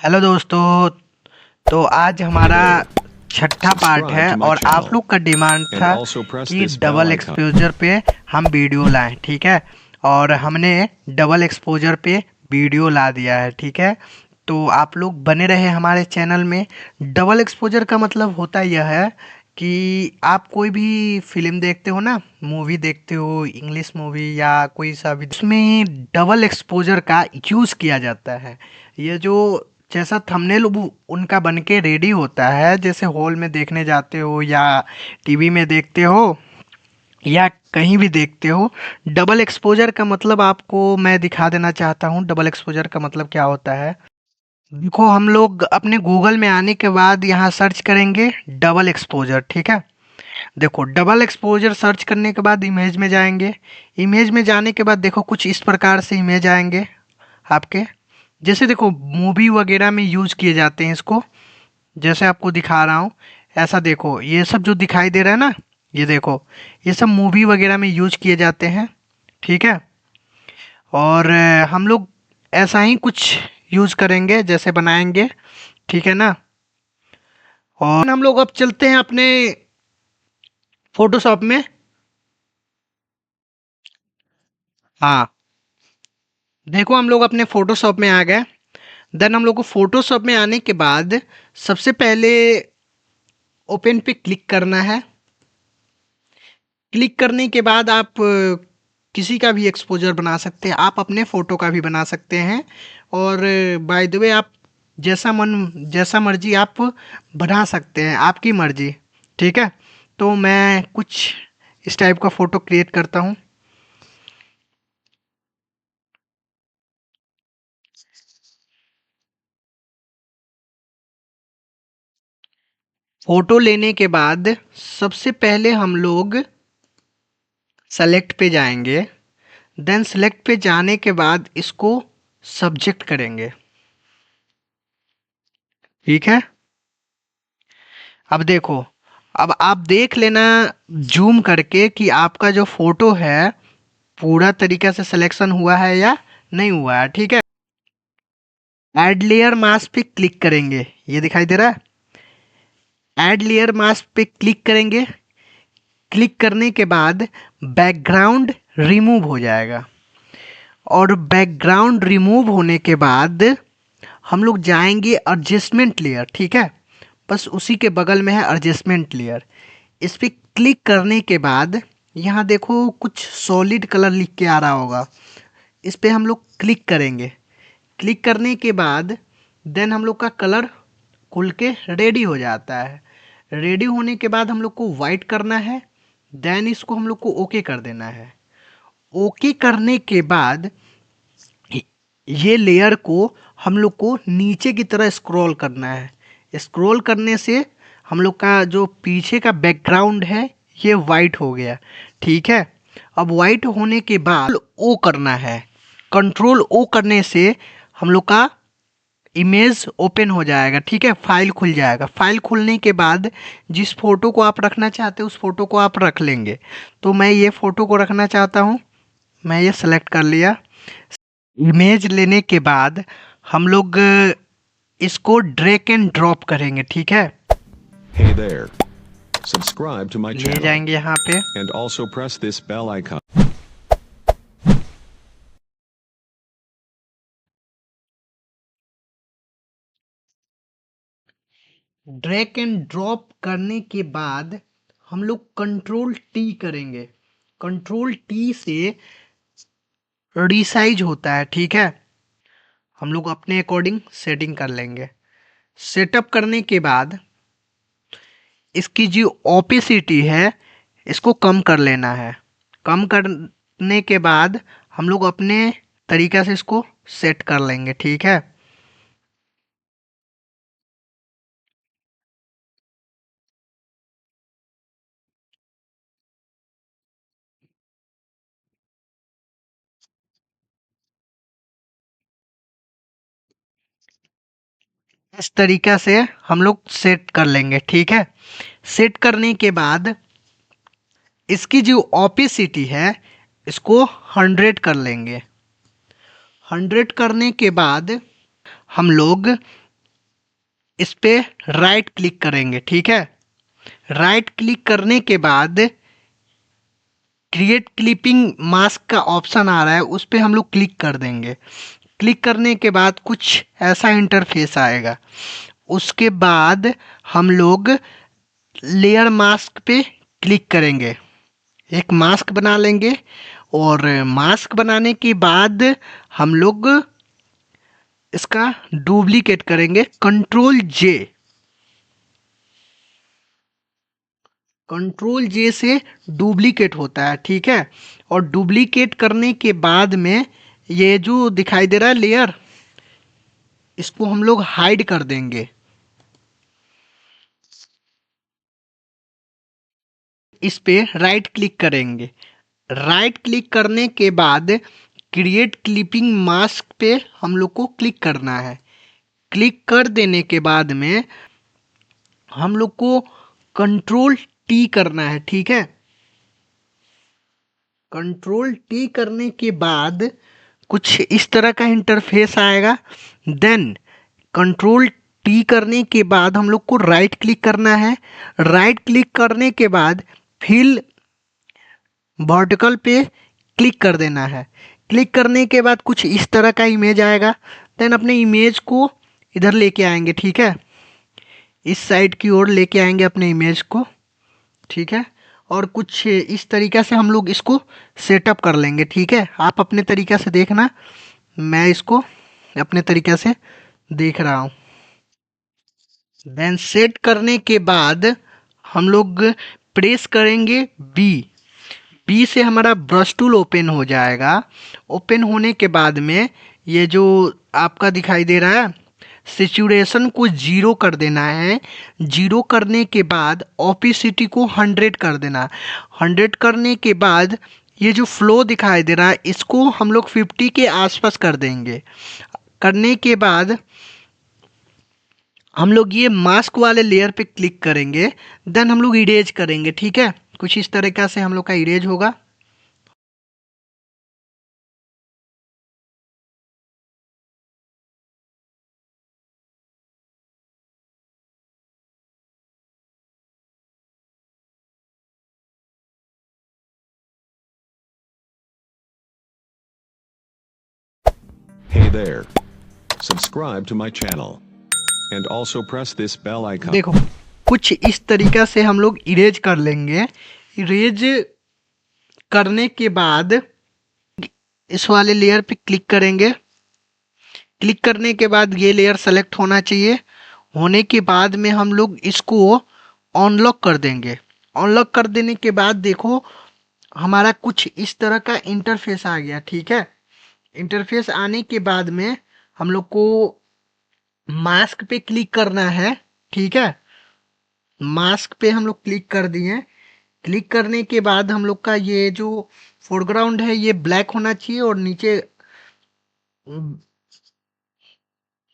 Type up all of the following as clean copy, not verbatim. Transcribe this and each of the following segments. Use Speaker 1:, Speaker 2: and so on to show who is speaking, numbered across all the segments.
Speaker 1: Hello दोस्तों। तो आज हमारा छठा पार्ट है और आप लोग का डिमांड था कि डबल एक्सपोजर पे हम वीडियो लाएं, ठीक है। और हमने डबल एक्सपोजर पे वीडियो ला दिया है, ठीक है। तो आप लोग बने रहे हमारे चैनल में। डबल एक्सपोजर का मतलब होता यह है कि आप कोई भी फिल्म देखते हो ना, मूवी देखते हो, इंग्लिश मूवी या कोई सा भी, उसमें डबल एक्सपोजर का यूज़ किया जाता है। ये जो जैसा थंबनेल उनका बन के रेडी होता है, जैसे हॉल में देखने जाते हो या टीवी में देखते हो या कहीं भी देखते हो, डबल एक्सपोजर का मतलब आपको मैं दिखा देना चाहता हूँ। डबल एक्सपोजर का मतलब क्या होता है, देखो हम लोग अपने गूगल में आने के बाद यहाँ सर्च करेंगे डबल एक्सपोजर, ठीक है। देखो डबल एक्सपोजर सर्च करने के बाद इमेज में जाएंगे। इमेज में जाने के बाद देखो कुछ इस प्रकार से इमेज आएंगे आपके, जैसे देखो मूवी वगैरह में यूज़ किए जाते हैं इसको, जैसे आपको दिखा रहा हूँ। ऐसा देखो ये सब जो दिखाई दे रहा है ना, ये देखो ये सब मूवी वगैरह में यूज किए जाते हैं, ठीक है। और हम लोग ऐसा ही कुछ यूज करेंगे, जैसे बनाएंगे, ठीक है ना। और हम लोग अब चलते हैं अपने फोटोशॉप में। हाँ, देखो हम लोग अपने फोटोशॉप में आ गए। देन हम लोग को फोटोशॉप में आने के बाद सबसे पहले ओपन पे क्लिक करना है। क्लिक करने के बाद आप किसी का भी एक्सपोजर बना सकते हैं, आप अपने फ़ोटो का भी बना सकते हैं। और बाय द वे आप जैसा मर्जी आप बना सकते हैं, आपकी मर्जी, ठीक है। तो मैं कुछ इस टाइप का फ़ोटो क्रिएट करता हूँ। फ़ोटो लेने के बाद सबसे पहले हम लोग सेलेक्ट पे जाएंगे। देन सेलेक्ट पे जाने के बाद इसको सब्जेक्ट करेंगे, ठीक है। अब देखो, अब आप देख लेना जूम करके कि आपका जो फोटो है पूरा तरीके से सिलेक्शन हुआ है या नहीं हुआ है, ठीक है। ऐड लेयर मास्क पे क्लिक करेंगे, ये दिखाई दे रहा है। ऐड लेयर मास्क पे क्लिक करेंगे। क्लिक करने के बाद बैकग्राउंड रिमूव हो जाएगा। और बैकग्राउंड रिमूव होने के बाद हम लोग जाएंगे एडजस्टमेंट लेयर, ठीक है। बस उसी के बगल में है एडजस्टमेंट लेयर। इस पर क्लिक करने के बाद यहाँ देखो कुछ सॉलिड कलर लिख के आ रहा होगा, इस पे हम लोग क्लिक करेंगे। क्लिक करने के बाद देन हम लोग का कलर खुल के रेडी हो जाता है। रेडी होने के बाद हम लोग को वाइट करना है। देन इसको हम लोग को ओके कर देना है। ओके करने के बाद ये लेयर को हम लोग को नीचे की तरह स्क्रॉल करना है। स्क्रॉल करने से हम लोग का जो पीछे का बैकग्राउंड है ये वाइट हो गया, ठीक है। अब वाइट होने के बाद ओ करना है। कंट्रोल ओ करने से हम लोग का इमेज ओपन हो जाएगा, ठीक है। फाइल खुल जाएगा। फाइल खुलने के बाद जिस फोटो को आप रखना चाहते हो उस फोटो को आप रख लेंगे। तो मैं ये फोटो को रखना चाहता हूँ, मैं ये सेलेक्ट कर लिया। इमेज लेने के बाद हम लोग इसको ड्रैग एंड ड्रॉप करेंगे, ठीक है।
Speaker 2: Hey there. Subscribe to my
Speaker 1: ले
Speaker 2: channel
Speaker 1: जाएंगे यहाँ पे।
Speaker 2: and also press this bell icon.
Speaker 1: Drag and drop करने के बाद हम लोग कंट्रोल टी करेंगे। कंट्रोल टी से रिसाइज होता है, ठीक है। हम लोग अपने अकॉर्डिंग सेटिंग कर लेंगे। सेटअप करने के बाद इसकी जो ओपेसिटी है इसको कम कर लेना है। कम करने के बाद हम लोग अपने तरीक़ा से इसको सेट कर लेंगे, ठीक है। इस तरीक़ा से हम लोग सेट कर लेंगे, ठीक है। सेट करने के बाद इसकी जो ओपेसिटी है इसको 100 कर लेंगे। 100 करने के बाद हम लोग इस पे राइट क्लिक करेंगे। ठीक है, राइट क्लिक करने के बाद क्रिएट क्लिपिंग मास्क का ऑप्शन आ रहा है, उस पे हम लोग क्लिक कर देंगे। क्लिक करने के बाद कुछ ऐसा इंटरफेस आएगा। उसके बाद हम लोग लेयर मास्क पे क्लिक करेंगे, एक मास्क बना लेंगे। और मास्क बनाने के बाद हम लोग इसका डुप्लीकेट करेंगे, कंट्रोल जे से डुप्लीकेट होता है। ठीक है, और डुप्लीकेट करने के बाद में ये जो दिखाई दे रहा है लेयर, इसको हम लोग हाइड कर देंगे। इस पे राइट क्लिक करेंगे। राइट क्लिक करने के बाद क्रिएट क्लिपिंग मास्क पे हम लोग को क्लिक करना है। क्लिक कर देने के बाद में हम लोग को कंट्रोल टी करना है। ठीक है, कंट्रोल टी करने के बाद कुछ इस तरह का इंटरफेस आएगा। देन कंट्रोल टी करने के बाद हम लोग को राइट क्लिक करना है। राइट क्लिक करने के बाद फिल वर्टिकल पे क्लिक कर देना है। क्लिक करने के बाद कुछ इस तरह का इमेज आएगा। देन अपने इमेज को इधर लेके आएंगे। ठीक है, इस साइड की ओर लेके आएंगे अपने इमेज को। ठीक है, और कुछ इस तरीक़ा से हम लोग इसको सेटअप कर लेंगे। ठीक है, आप अपने तरीक़ा से देखना, मैं इसको अपने तरीक़े से देख रहा हूँ। देन सेट करने के बाद हम लोग प्रेस करेंगे बी। बी से हमारा ब्रश टूल ओपन हो जाएगा। ओपन होने के बाद में ये जो आपका दिखाई दे रहा है, सिचुएशन को 0 कर देना है। 0 करने के बाद ओपेसिटी को 100 कर देना। 100 करने के बाद ये जो फ्लो दिखाई दे रहा है, इसको हम लोग 50 के आसपास कर देंगे। करने के बाद हम लोग ये मास्क वाले लेयर पे क्लिक करेंगे। देन हम लोग इरेज करेंगे। ठीक है, कुछ इस तरीक़ा से हम लोग का इरेज होगा।
Speaker 2: Hey there. Subscribe to my channel. And also press this bell icon.
Speaker 1: देखो, कुछ इस तरीक़ा से हम लोग इरेज कर लेंगे। इरेज करने के बाद इस वाले लेयर पे क्लिक करेंगे। क्लिक करने के बाद ये लेयर सेलेक्ट होना चाहिए। होने के बाद में हम लोग इसको अनलॉक कर देंगे। अनलॉक कर देने के बाद देखो, हमारा कुछ इस तरह का इंटरफेस आ गया। ठीक है, इंटरफेस आने के बाद में हम लोग को मास्क पे क्लिक करना है। ठीक है, मास्क पे हम लोग क्लिक कर दिए। क्लिक करने के बाद हम लोग का ये जो फोरग्राउंड है ये ब्लैक होना चाहिए और नीचे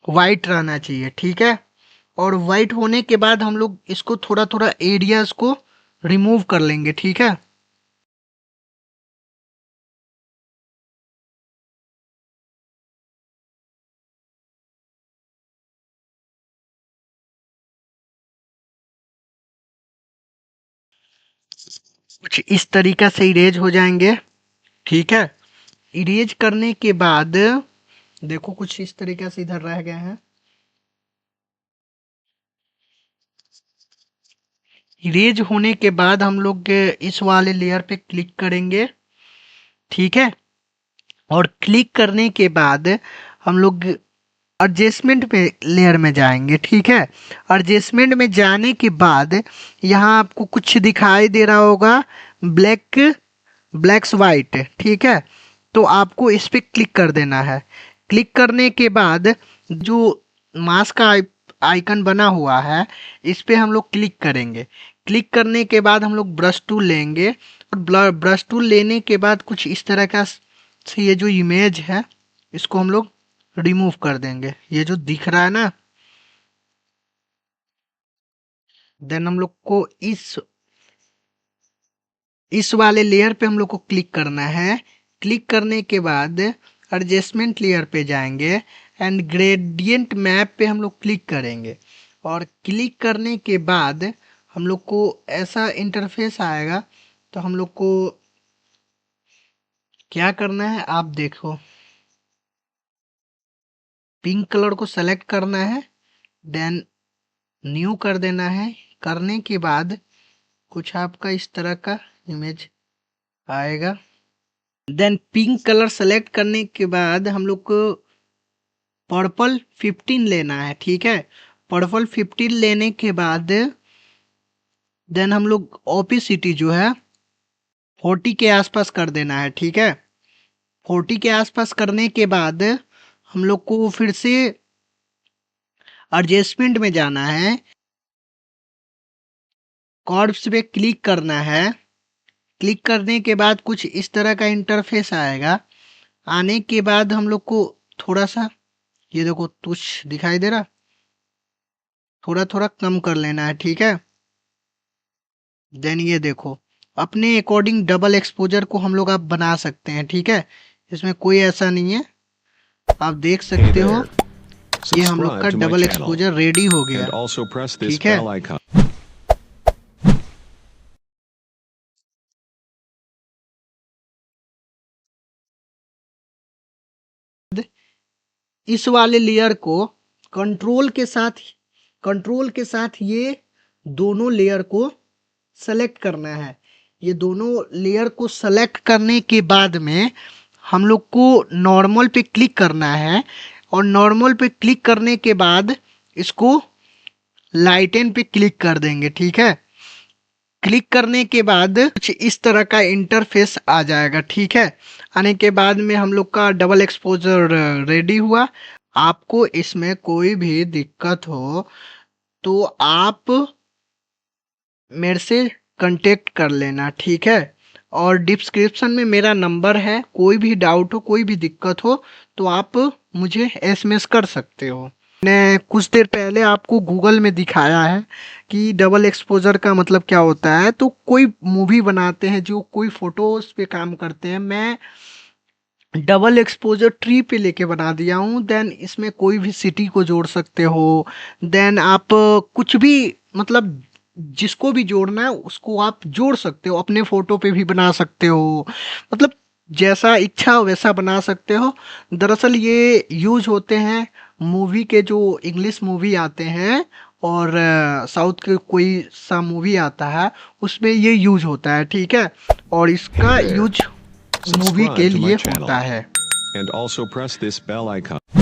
Speaker 1: वाइट रहना चाहिए। ठीक है, और वाइट होने के बाद हम लोग इसको थोड़ा थोड़ा एरियाज को रिमूव कर लेंगे। ठीक है, कुछ इस तरीक़ा से इरेज हो जाएंगे। ठीक है, इरेज करने के बाद देखो कुछ इस तरीक़े से इधर रह गए हैं। इरेज होने के बाद हम लोग इस वाले लेयर पे क्लिक करेंगे। ठीक है, और क्लिक करने के बाद हम लोग एडजस्टमेंट पे लेयर में जाएंगे। ठीक है, एडजस्टमेंट में जाने के बाद यहाँ आपको कुछ दिखाई दे रहा होगा, ब्लैक्स वाइट। ठीक है, तो आपको इस पे क्लिक कर देना है। क्लिक करने के बाद जो मास्क का आइकन बना हुआ है, इस पे हम लोग क्लिक करेंगे। क्लिक करने के बाद हम लोग ब्रश टूल लेंगे और ब्रश टूल लेने के बाद कुछ इस तरह का से ये जो इमेज है, इसको हम लोग रिमूव कर देंगे, ये जो दिख रहा है ना। देन हम लोग को इस वाले लेयर पे हम लोग को क्लिक करना है। क्लिक करने के बाद एडजस्टमेंट लेयर पे जाएंगे एंड ग्रेडियंट मैप पे हम लोग क्लिक करेंगे। और क्लिक करने के बाद हम लोग को ऐसा इंटरफेस आएगा। तो हम लोग को क्या करना है, आप देखो, पिंक कलर को सेलेक्ट करना है, देन न्यू कर देना है। करने के बाद कुछ आपका इस तरह का इमेज आएगा। देन पिंक कलर सेलेक्ट करने के बाद हम लोग को पर्पल 15 लेना है, ठीक है। पर्पल 15 लेने के बाद देन हम लोग ओपेसिटी जो है 40 के आसपास कर देना है, ठीक है। 40 के आसपास करने के बाद हम लोग को फिर से एडजस्टमेंट में जाना है, कॉर्ड्स पे क्लिक करना है। क्लिक करने के बाद कुछ इस तरह का इंटरफेस आएगा। आने के बाद हम लोग को थोड़ा सा, ये देखो तुच्छ दिखाई दे रहा, थोड़ा थोड़ा कम कर लेना है, ठीक है। देन ये देखो, अपने अकॉर्डिंग डबल एक्सपोजर को हम लोग आप बना सकते हैं, ठीक है। इसमें कोई ऐसा नहीं है, आप देख
Speaker 2: Hey
Speaker 1: सकते हो।
Speaker 2: there.
Speaker 1: ये हम लोग का
Speaker 2: Subscribe to my
Speaker 1: double
Speaker 2: channel
Speaker 1: exposure ready हो गया,
Speaker 2: and also press this
Speaker 1: ठीक है।
Speaker 2: bell icon.
Speaker 1: इस वाले लेयर को कंट्रोल के साथ ये दोनों लेयर को सेलेक्ट करना है। ये दोनों लेयर को सेलेक्ट करने के बाद में हम लोग को नॉर्मल पे क्लिक करना है, और नॉर्मल पे क्लिक करने के बाद इसको लाइटन पे क्लिक कर देंगे, ठीक है। क्लिक करने के बाद कुछ इस तरह का इंटरफेस आ जाएगा, ठीक है। आने के बाद में हम लोग का डबल एक्सपोजर रेडी हुआ। आपको इसमें कोई भी दिक्कत हो तो आप मेरे से कांटेक्ट कर लेना, ठीक है। और डिस्क्रिप्शन में मेरा नंबर है, कोई भी डाउट हो, कोई भी दिक्कत हो तो आप मुझे एसएमएस कर सकते हो। मैंने कुछ देर पहले आपको गूगल में दिखाया है कि डबल एक्सपोजर का मतलब क्या होता है। तो कोई मूवी बनाते हैं, जो कोई फोटोज पे काम करते हैं, मैं डबल एक्सपोजर ट्री पे लेके बना दिया हूँ। देन इसमें कोई भी सिटी को जोड़ सकते हो। देन आप कुछ भी, मतलब जिसको भी जोड़ना है उसको आप जोड़ सकते हो, अपने फोटो पे भी बना सकते हो, मतलब जैसा इच्छा हो वैसा बना सकते हो। दरअसल ये यूज होते हैं मूवी के, जो इंग्लिश मूवी आते हैं और साउथ के कोई सा मूवी आता है उसमें ये यूज होता है, ठीक है। और इसका
Speaker 2: Hey there.
Speaker 1: यूज मूवी के
Speaker 2: Subscribe to my
Speaker 1: लिए
Speaker 2: channel
Speaker 1: होता है।
Speaker 2: and also press this bell icon.